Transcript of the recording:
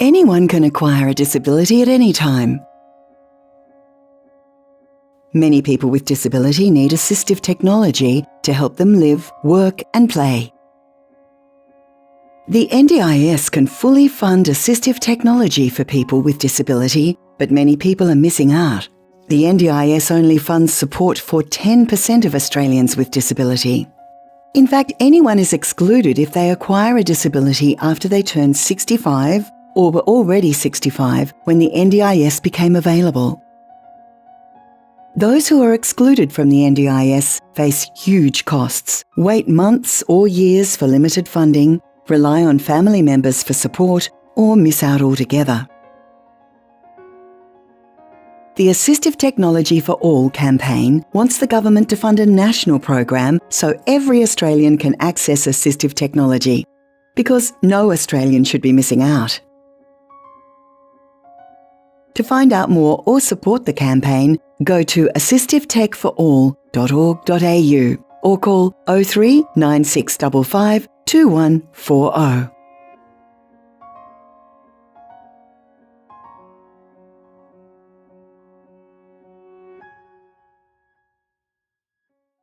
Anyone can acquire a disability at any time. Many people with disability need assistive technology to help them live, work and play. The NDIS can fully fund assistive technology for people with disability, but many people are missing out. The NDIS only funds support for 10% of Australians with disability. In fact, anyone is excluded if they acquire a disability after they turn 65 or were already 65 when the NDIS became available. Those who are excluded from the NDIS face huge costs, wait months or years for limited funding, rely on family members for support, or miss out altogether. The Assistive Technology for All campaign wants the government to fund a national program so every Australian can access assistive technology, because no Australian should be missing out. To find out more or support the campaign, go to assistivetechforall.org.au or call 03 9655 2140.